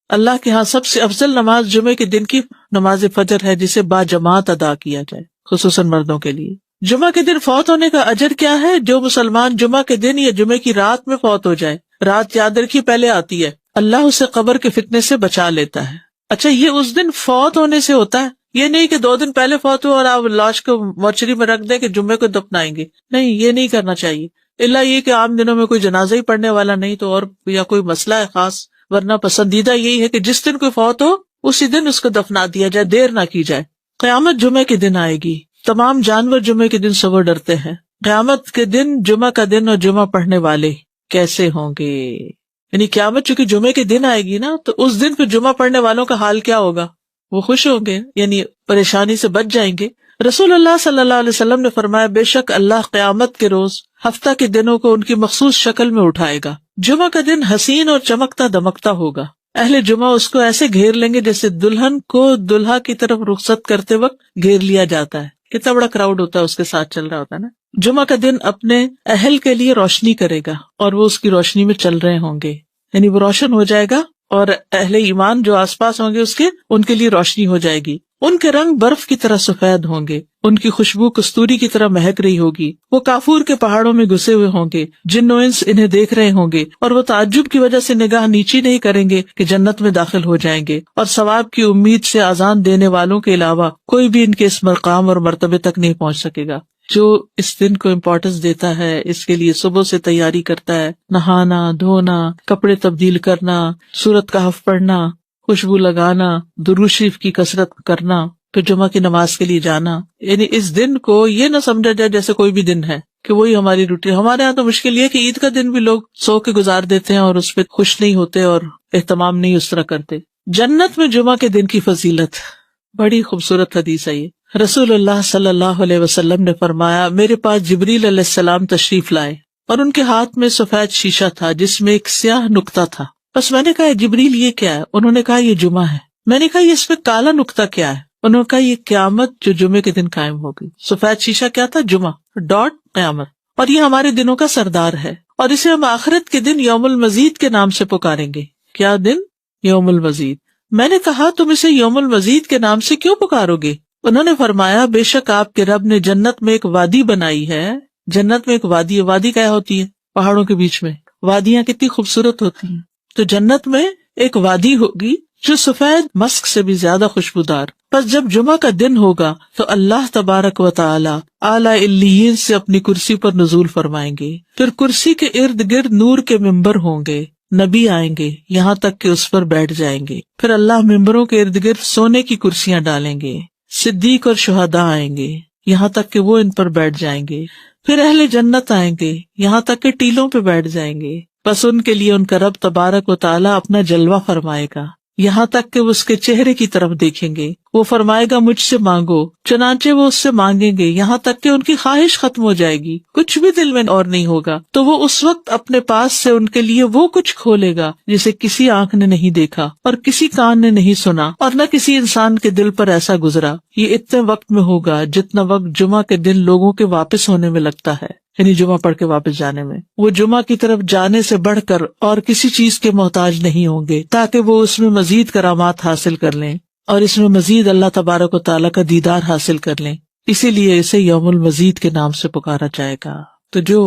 اللہ کے ہاں سب سے افضل نماز جمعے کے دن کی نماز فجر ہے، جسے با جماعت ادا کیا جائے، خصوصاً مردوں کے لیے۔ جمعہ کے دن فوت ہونے کا اجر کیا ہے؟ جو مسلمان جمعہ کے دن یا جمعے کی رات میں فوت ہو جائے، رات یاد رکھیے پہلے آتی ہے، اللہ اسے قبر کے فتنے سے بچا لیتا ہے۔ اچھا، یہ اس دن فوت ہونے سے ہوتا ہے، یہ نہیں کہ 2 دن پہلے فوت ہو اور آپ لاش کو مورچری میں رکھ دیں کہ جمعے کو دفنائیں گے، نہیں، یہ نہیں کرنا چاہیے، الا یہ کہ عام دنوں میں کوئی جنازہ ہی پڑھنے والا نہیں تو، اور یا کوئی مسئلہ ہے خاص، ورنہ پسندیدہ یہی ہے کہ جس دن کوئی فوت ہو اسی دن اس کو دفنا دیا جائے، دیر نہ کی جائے۔ قیامت جمعے کے دن آئے گی، تمام جانور جمعے کے دن صبح ڈرتے ہیں۔ قیامت کے دن جمعہ کا دن اور جمعہ پڑھنے والے کیسے ہوں گے؟ یعنی قیامت چونکہ جمعے کے دن آئے گی نا، تو اس دن پھر جمعہ پڑھنے والوں کا حال کیا ہوگا؟ وہ خوش ہوں گے، یعنی پریشانی سے بچ جائیں گے۔ رسول اللہ صلی اللہ علیہ وسلم نے فرمایا بے شک اللہ قیامت کے روز ہفتہ کے دنوں کو ان کی مخصوص شکل میں اٹھائے گا۔ جمعہ کا دن حسین اور چمکتا دمکتا ہوگا، اہل جمعہ اس کو ایسے گھیر لیں گے جیسے دلہن کو دلہا کی طرف رخصت کرتے وقت گھیر لیا جاتا ہے۔ کتنا بڑا کراؤڈ ہوتا ہے اس کے ساتھ چل رہا ہوتا ہے نا۔ جمعہ کا دن اپنے اہل کے لیے روشنی کرے گا اور وہ اس کی روشنی میں چل رہے ہوں گے، یعنی وہ روشن ہو جائے گا اور اہل ایمان جو آس پاس ہوں گے اس کے، ان کے لیے روشنی ہو جائے گی۔ ان کے رنگ برف کی طرح سفید ہوں گے، ان کی خوشبو کستوری کی طرح مہک رہی ہوگی۔ وہ کافور کے پہاڑوں میں گھسے ہوئے ہوں گے، جن و انس انہیں دیکھ رہے ہوں گے، اور وہ تعجب کی وجہ سے نگاہ نیچی نہیں کریں گے کہ جنت میں داخل ہو جائیں گے، اور ثواب کی امید سے اذان دینے والوں کے علاوہ کوئی بھی ان کے اس مقام اور مرتبے تک نہیں پہنچ سکے گا۔ جو اس دن کو امپورٹنس دیتا ہے، اس کے لیے صبح سے تیاری کرتا ہے، نہانا، دھونا، کپڑے تبدیل کرنا، سورۃ کہف پڑھنا، خوشبو لگانا، درود شریف کی کثرت کرنا، پھر جمعہ کی نماز کے لیے جانا، یعنی اس دن کو یہ نہ سمجھا جائے جیسے کوئی بھی دن ہے کہ وہی ہماری روٹین۔ ہمارے ہاں تو مشکل یہ کہ عید کا دن بھی لوگ سو کے گزار دیتے ہیں اور اس پہ خوش نہیں ہوتے اور اہتمام نہیں اس طرح کرتے۔ جنت میں جمعہ کے دن کی فضیلت، بڑی خوبصورت حدیث ہے یہ۔ رسول اللہ صلی اللہ علیہ وسلم نے فرمایا میرے پاس جبریل علیہ السلام تشریف لائے اور ان کے ہاتھ میں سفید شیشہ تھا جس میں ایک سیاہ نقطہ تھا۔ بس میں نے کہا جبریل یہ کیا ہے؟ انہوں نے کہا یہ جمعہ ہے۔ میں نے کہا یہ اس میں کالا نقطہ کیا ہے؟ انہوں نے کہا یہ قیامت جو جمعے کے دن قائم ہوگی۔ سفید شیشہ کیا تھا؟ جمعہ، ڈاٹ قیامت، اور یہ ہمارے دنوں کا سردار ہے، اور اسے ہم آخرت کے دن یوم المزید کے نام سے پکاریں گے۔ کیا دن؟ یوم المزید۔ میں نے کہا تم اسے یوم المزید کے نام سے کیوں پکارو گے؟ انہوں نے فرمایا بے شک آپ کے رب نے جنت میں ایک وادی بنائی ہے۔ جنت میں ایک وادی ہے۔ وادی کیا ہوتی ہے؟ پہاڑوں کے بیچ میں۔ وادیاں کتنی خوبصورت ہوتی ہیں، تو جنت میں ایک وادی ہوگی جو سفید مسک سے بھی زیادہ خوشبودار۔ پس جب جمعہ کا دن ہوگا تو اللہ تبارک و تعالی اعلی علیین سے اپنی کرسی پر نزول فرمائیں گے، پھر کرسی کے ارد گرد نور کے ممبر ہوں گے، نبی آئیں گے یہاں تک کہ اس پر بیٹھ جائیں گے، پھر اللہ ممبروں کے ارد گرد سونے کی کرسیاں ڈالیں گے، صدیق اور شہداء آئیں گے یہاں تک کہ وہ ان پر بیٹھ جائیں گے، پھر اہل جنت آئیں گے یہاں تک کہ ٹیلوں پہ بیٹھ جائیں گے، بس ان کے لیے ان کا رب تبارک و تعالی اپنا جلوہ فرمائے گا یہاں تک کہ وہ اس کے چہرے کی طرف دیکھیں گے۔ وہ فرمائے گا مجھ سے مانگو، چنانچہ وہ اس سے مانگیں گے یہاں تک کہ ان کی خواہش ختم ہو جائے گی، کچھ بھی دل میں اور نہیں ہوگا، تو وہ اس وقت اپنے پاس سے ان کے لیے وہ کچھ کھولے گا جسے کسی آنکھ نے نہیں دیکھا اور کسی کان نے نہیں سنا اور نہ کسی انسان کے دل پر ایسا گزرا۔ یہ اتنے وقت میں ہوگا جتنا وقت جمعہ کے دن لوگوں کے واپس ہونے میں لگتا ہے، یعنی جمعہ پڑھ کے واپس جانے میں۔ وہ جمعہ کی طرف جانے سے بڑھ کر اور کسی چیز کے محتاج نہیں ہوں گے تاکہ وہ اس میں مزید کرامات حاصل کر لیں اور اس میں مزید اللہ تبارک و تعالیٰ کا دیدار حاصل کر لیں، اسی لیے اسے یوم المزید کے نام سے پکارا جائے گا۔ تو جو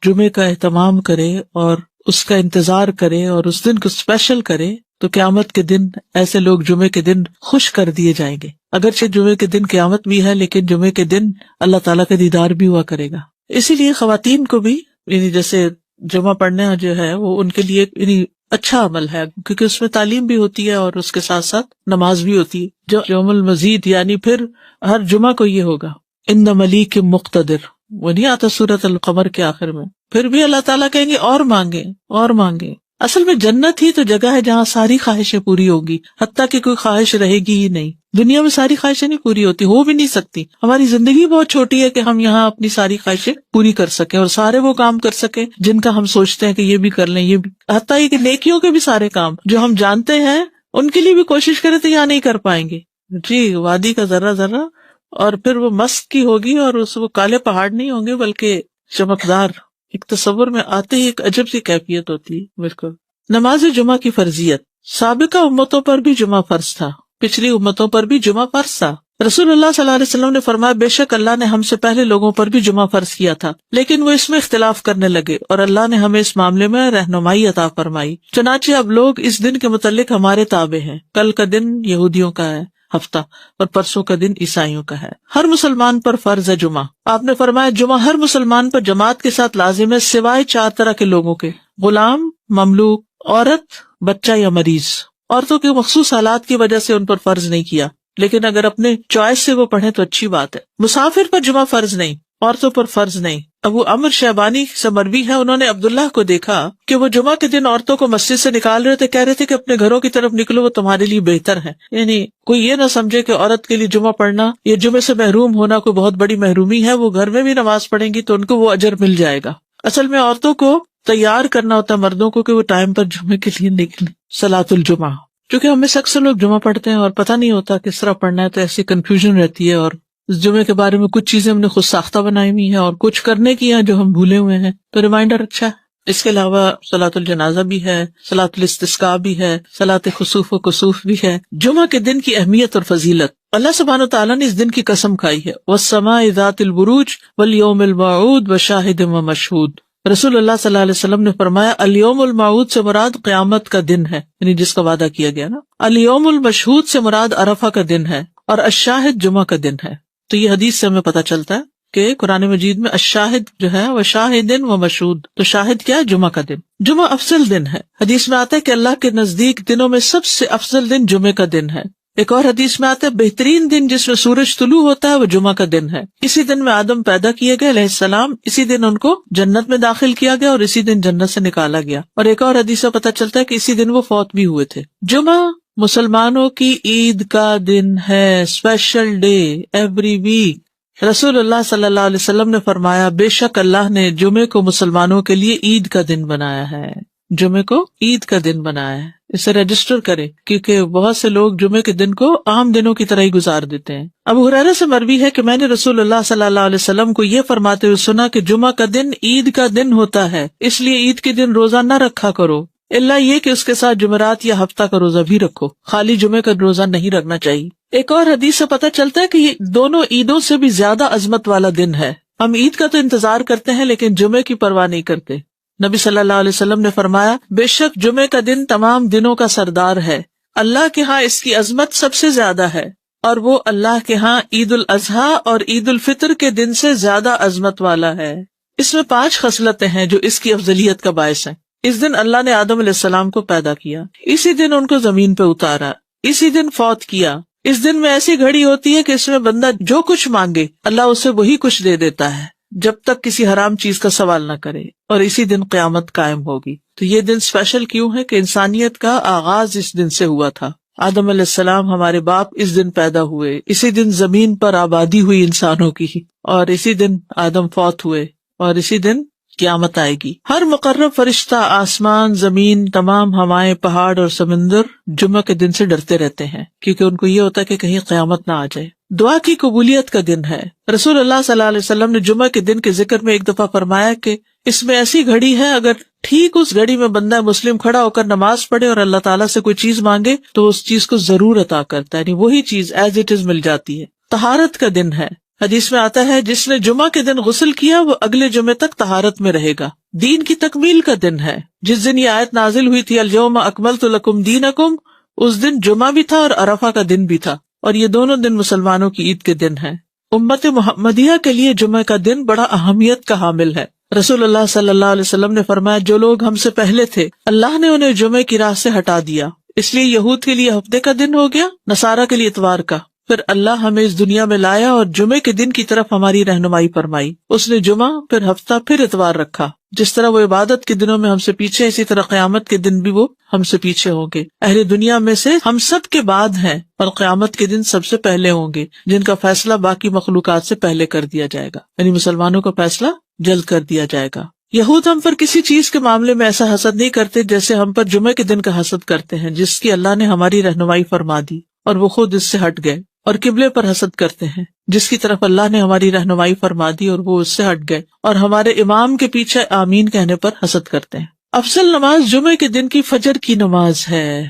جمعے کا اہتمام کرے اور اس کا انتظار کرے اور اس دن کو اسپیشل کرے، تو قیامت کے دن ایسے لوگ جمعے کے دن خوش کر دیے جائیں گے. اگرچہ جمعے کے دن قیامت بھی ہے لیکن جمعے کے دن اللہ تعالیٰ کا دیدار بھی ہوا کرے گا. اسی لیے خواتین کو بھی یعنی جیسے جمعہ پڑھنا جو ہے وہ ان کے لیے یعنی اچھا عمل ہے، کیونکہ اس میں تعلیم بھی ہوتی ہے اور اس کے ساتھ ساتھ نماز بھی ہوتی ہے. جو یوم المزید یعنی پھر ہر جمعہ کو یہ ہوگا ان ملیک مقتدر، وہ نہیں آتا سورۃ القمر کے آخر میں. پھر بھی اللہ تعالیٰ کہیں گے اور مانگے اور مانگے. اصل میں جنت ہی تو جگہ ہے جہاں ساری خواہشیں پوری ہوگی، حتیٰ کہ کوئی خواہش رہے گی ہی نہیں. دنیا میں ساری خواہشیں نہیں پوری ہوتی، ہو بھی نہیں سکتی. ہماری زندگی بہت چھوٹی ہے کہ ہم یہاں اپنی ساری خواہشیں پوری کر سکیں اور سارے وہ کام کر سکیں جن کا ہم سوچتے ہیں کہ یہ بھی کر لیں، یہ بھی، حتیٰ کہ نیکیوں کے بھی سارے کام جو ہم جانتے ہیں ان کے لیے بھی کوشش کریں تو یہاں نہیں کر پائیں گے. جی وادی کا ذرہ ذرہ، اور پھر وہ مست کی ہوگی اور وہ کالے پہاڑ نہیں ہوں گے بلکہ چمکدار. ایک تصور میں آتے ہی ایک عجب سی کیفیت ہوتی ہے. بالکل. نماز جمعہ کی فرضیت. سابقہ امتوں پر بھی جمعہ فرض تھا، پچھلی امتوں پر بھی جمعہ فرض تھا. رسول اللہ صلی اللہ علیہ وسلم نے فرمایا بے شک اللہ نے ہم سے پہلے لوگوں پر بھی جمعہ فرض کیا تھا لیکن وہ اس میں اختلاف کرنے لگے اور اللہ نے ہمیں اس معاملے میں رہنمائی عطا فرمائی. چنانچہ اب لوگ اس دن کے متعلق ہمارے تابع ہیں. کل کا دن یہودیوں کا ہے ہفتہ اور پرسوں کا دن عیسائیوں کا ہے. ہر مسلمان پر فرض ہے جمعہ. آپ نے فرمایا جمعہ ہر مسلمان پر جماعت کے ساتھ لازم ہے سوائے 4 طرح کے لوگوں کے: غلام، مملوک، عورت، بچہ یا مریض. عورتوں کے مخصوص حالات کی وجہ سے ان پر فرض نہیں کیا، لیکن اگر اپنے چوائس سے وہ پڑھیں تو اچھی بات ہے. مسافر پر جمعہ فرض نہیں، عورتوں پر فرض نہیں. ابو عمر شیبانی سے مروی ہے، انہوں نے عبداللہ کو دیکھا کہ وہ جمعہ کے دن عورتوں کو مسجد سے نکال رہے تھے، کہہ رہے تھے کہ اپنے گھروں کی طرف نکلو، وہ تمہارے لیے بہتر ہے. یعنی کوئی یہ نہ سمجھے کہ عورت کے لیے جمعہ پڑھنا یا جمعے سے محروم ہونا کوئی بہت بڑی محرومی ہے. وہ گھر میں بھی نماز پڑھیں گی تو ان کو وہ اجر مل جائے گا. اصل میں عورتوں کو تیار کرنا ہوتا ہے مردوں کو کہ وہ ٹائم پر جمعے کے لیے نکلیں. صلاۃ الجمعہ، کیونکہ ہم میں سے اکثر لوگ جمعہ پڑھتے ہیں اور پتہ نہیں ہوتا کس طرح پڑھنا ہے، تو ایسی کنفیوژن رہتی ہے. اور اس جمعے کے بارے میں کچھ چیزیں ہم نے خود ساختہ بنائی ہوئی ہیں اور کچھ کرنے کی ہیں جو ہم بھولے ہوئے ہیں، تو ریمائنڈر اچھا ہے. اس کے علاوہ صلاۃ الجنازہ بھی ہے، صلاۃ الاستسقاء بھی ہے، صلاۃ خسوف و کسوف بھی ہے. جمعہ کے دن کی اہمیت اور فضیلت. اللہ سبحانہ وتعالیٰ نے اس دن کی قسم کھائی ہے، والسماء ذات البروج والیوم الموعود وشاہد ومشہود. رسول اللہ صلی اللہ علیہ وسلم نے فرمایا الیوم الموعود سے مراد قیامت کا دن ہے، یعنی جس کا وعدہ کیا گیا نا. الیوم المشہود سے مراد عرفہ کا دن ہے، اور الشاہد جمعہ کا دن ہے. تو یہ حدیث سے ہمیں پتہ چلتا ہے کہ قرآن مجید میں الشاہد جو ہے وہ شاہد و مشہود، تو شاہد کیا ہے؟ جمعہ کا دن. جمعہ افضل دن ہے. حدیث میں آتا ہے کہ اللہ کے نزدیک دنوں میں سب سے افضل دن جمعے کا دن ہے. ایک اور حدیث میں آتا ہے بہترین دن جس میں سورج طلوع ہوتا ہے وہ جمعہ کا دن ہے. اسی دن میں آدم پیدا کیے گئے علیہ السلام، اسی دن ان کو جنت میں داخل کیا گیا اور اسی دن جنت سے نکالا گیا. اور ایک اور حدیث سے پتہ چلتا ہے کہ اسی دن وہ فوت بھی ہوئے تھے. جمعہ مسلمانوں کی عید کا دن ہے، اسپیشل ڈے ایوری ویک. رسول اللہ صلی اللہ علیہ وسلم نے فرمایا بے شک اللہ نے جمعے کو مسلمانوں کے لیے عید کا دن بنایا ہے. جمعے کو عید کا دن بنایا ہے. اسے رجسٹر کرے، کیونکہ بہت سے لوگ جمعے کے دن کو عام دنوں کی طرح ہی گزار دیتے ہیں. ابو ہریرہ سے مروی ہے کہ میں نے رسول اللہ صلی اللہ علیہ وسلم کو یہ فرماتے ہوئے سنا کہ جمعہ کا دن عید کا دن ہوتا ہے، اس لیے عید کے دن روزہ نہ رکھا کرو، الا یہ کہ اس کے ساتھ جمعرات یا ہفتہ کا روزہ بھی رکھو، خالی جمعے کا روزہ نہیں رکھنا چاہیے. ایک اور حدیث سے پتہ چلتا ہے کہ یہ دونوں عیدوں سے بھی زیادہ عظمت والا دن ہے. ہم عید کا تو انتظار کرتے ہیں لیکن جمعے کی پرواہ نہیں کرتے. نبی صلی اللہ علیہ وسلم نے فرمایا بے شک جمعے کا دن تمام دنوں کا سردار ہے، اللہ کے ہاں اس کی عظمت سب سے زیادہ ہے، اور وہ اللہ کے ہاں عید الاضحیٰ اور عید الفطر کے دن سے زیادہ عظمت والا ہے. اس میں 5 خصلتیں ہیں جو اس کی افضلیت کا باعث ہیں. اس دن اللہ نے آدم علیہ السلام کو پیدا کیا، اسی دن ان کو زمین پہ اتارا، اسی دن فوت کیا. اس دن میں ایسی گھڑی ہوتی ہے کہ اس میں بندہ جو کچھ مانگے اللہ اسے وہی کچھ دے دیتا ہے جب تک کسی حرام چیز کا سوال نہ کرے، اور اسی دن قیامت قائم ہوگی. تو یہ دن اسپیشل کیوں ہے کہ انسانیت کا آغاز اس دن سے ہوا تھا. آدم علیہ السلام ہمارے باپ اس دن پیدا ہوئے، اسی دن زمین پر آبادی ہوئی انسانوں کی، اور اسی دن آدم فوت ہوئے، اور اسی دن قیامت آئے گی. ہر مقرب فرشتہ، آسمان، زمین، تمام ہوائیں، پہاڑ اور سمندر جمعہ کے دن سے ڈرتے رہتے ہیں، کیونکہ ان کو یہ ہوتا ہے کہ کہیں قیامت نہ آ جائے. دعا کی قبولیت کا دن ہے. رسول اللہ صلی اللہ علیہ وسلم نے جمعہ کے دن کے ذکر میں ایک دفعہ فرمایا کہ اس میں ایسی گھڑی ہے، اگر ٹھیک اس گھڑی میں بندہ مسلم کھڑا ہو کر نماز پڑھے اور اللہ تعالیٰ سے کوئی چیز مانگے تو اس چیز کو ضرور عطا کرتا ہے، یعنی وہی چیز ایز اٹ از مل جاتی ہے. طہارت کا دن ہے. حدیث میں آتا ہے جس نے جمعہ کے دن غسل کیا وہ اگلے جمعے تک طہارت میں رہے گا. دین کی تکمیل کا دن ہے. جس دن یہ آیت نازل ہوئی تھی الیوم اکملت لکم دینکم، اس دن جمعہ بھی تھا اور عرفہ کا دن بھی تھا، اور یہ دونوں دن مسلمانوں کی عید کے دن ہیں. امت محمدیہ کے لیے جمعہ کا دن بڑا اہمیت کا حامل ہے. رسول اللہ صلی اللہ علیہ وسلم نے فرمایا جو لوگ ہم سے پہلے تھے اللہ نے انہیں جمعے کی راہ سے ہٹا دیا، اس لیے یہود کے لیے ہفتے کا دن ہو گیا، نصارہ کے لیے اتوار کا. پھر اللہ ہمیں اس دنیا میں لایا اور جمعے کے دن کی طرف ہماری رہنمائی فرمائی. اس نے جمعہ، پھر ہفتہ، پھر اتوار رکھا. جس طرح وہ عبادت کے دنوں میں ہم سے پیچھے، اسی طرح قیامت کے دن بھی وہ ہم سے پیچھے ہوں گے. اہل دنیا میں سے ہم سب کے بعد ہیں اور قیامت کے دن سب سے پہلے ہوں گے، جن کا فیصلہ باقی مخلوقات سے پہلے کر دیا جائے گا. یعنی مسلمانوں کا فیصلہ جلد کر دیا جائے گا. یہود ہم پر کسی چیز کے معاملے میں ایسا حسد نہیں کرتے جیسے ہم پر جمعے کے دن کا حسد کرتے ہیں، جس کی اللہ نے ہماری رہنمائی فرما دی اور وہ خود اس سے ہٹ گئے. اور قبلے پر حسد کرتے ہیں، جس کی طرف اللہ نے ہماری رہنمائی فرما دی اور وہ اس سے ہٹ گئے. اور ہمارے امام کے پیچھے آمین کہنے پر حسد کرتے ہیں. افضل نماز جمعے کے دن کی فجر کی نماز ہے.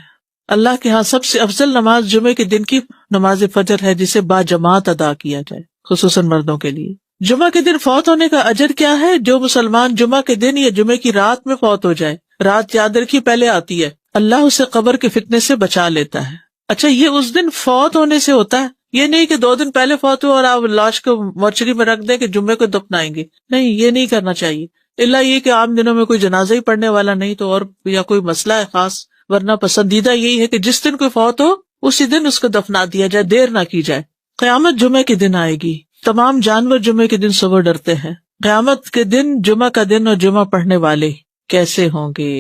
اللہ کے ہاں سب سے افضل نماز جمعے کے دن کی نماز فجر ہے، جسے با جماعت ادا کیا جائے، خصوصاً مردوں کے لیے. جمعہ کے دن فوت ہونے کا اجر کیا ہے؟ جو مسلمان جمعہ کے دن یا جمعے کی رات میں فوت ہو جائے، رات یاد رکھی پہلے آتی ہے، اللہ اسے قبر کے فتنے سے بچا لیتا ہے. اچھا، یہ اس دن فوت ہونے سے ہوتا ہے، یہ نہیں کہ 2 دن پہلے فوت ہو اور آپ لاش کو مورچری میں رکھ دیں کہ جمعے کو دفنائیں گے. نہیں، یہ نہیں کرنا چاہیے، الا یہ کہ عام دنوں میں کوئی جنازہ ہی پڑھنے والا نہیں تو، اور یا کوئی مسئلہ ہے خاص، ورنہ پسندیدہ یہی ہے کہ جس دن کوئی فوت ہو اسی دن اس کو دفنا دیا جائے، دیر نہ کی جائے. قیامت جمعے کے دن آئے گی. تمام جانور جمعے کے دن صبح ڈرتے ہیں. قیامت کے دن جمعہ کا دن اور جمعہ پڑھنے والے کیسے ہوں گے؟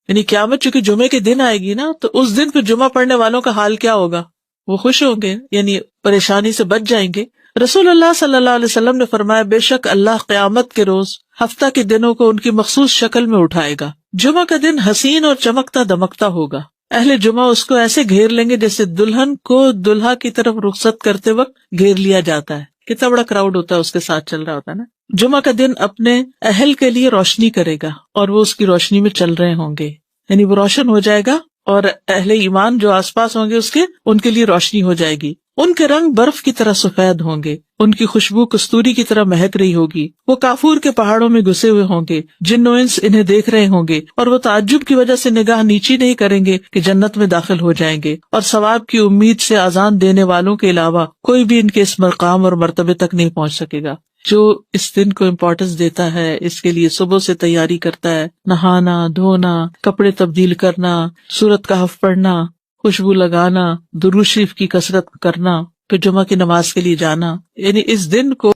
یعنی قیامت چونکہ جمعے کے دن آئے گی نا، تو اس دن پھر جمعہ پڑھنے والوں کا حال کیا ہوگا؟ وہ خوش ہوں گے، یعنی پریشانی سے بچ جائیں گے. رسول اللہ صلی اللہ علیہ وسلم نے فرمایا بے شک اللہ قیامت کے روز ہفتہ کے دنوں کو ان کی مخصوص شکل میں اٹھائے گا. جمعہ کا دن حسین اور چمکتا دمکتا ہوگا. اہل جمعہ اس کو ایسے گھیر لیں گے جیسے دلہن کو دلہا کی طرف رخصت کرتے وقت گھیر لیا جاتا ہے. کتنا بڑا کراؤڈ ہوتا ہے اس کے ساتھ چل رہا ہوتا ہے نا. جمعہ کا دن اپنے اہل کے لیے روشنی کرے گا اور وہ اس کی روشنی میں چل رہے ہوں گے، یعنی وہ روشن ہو جائے گا اور اہل ایمان جو آس پاس ہوں گے اس کے، ان کے لیے روشنی ہو جائے گی. ان کے رنگ برف کی طرح سفید ہوں گے، ان کی خوشبو کستوری کی طرح مہک رہی ہوگی. وہ کافور کے پہاڑوں میں گھسے ہوئے ہوں گے، جن و انس انہیں دیکھ رہے ہوں گے، اور وہ تعجب کی وجہ سے نگاہ نیچی نہیں کریں گے کہ جنت میں داخل ہو جائیں گے. اور ثواب کی امید سے اذان دینے والوں کے علاوہ کوئی بھی ان کے اس مقام اور مرتبے تک نہیں پہنچ سکے گا. جو اس دن کو امپورٹنس دیتا ہے، اس کے لیے صبح سے تیاری کرتا ہے، نہانا دھونا، کپڑے تبدیل کرنا، سورۃ کہف پڑھنا، خوشبو لگانا، درود شریف کی کثرت کرنا، پھر جمعہ کی نماز کے لیے جانا، یعنی اس دن کو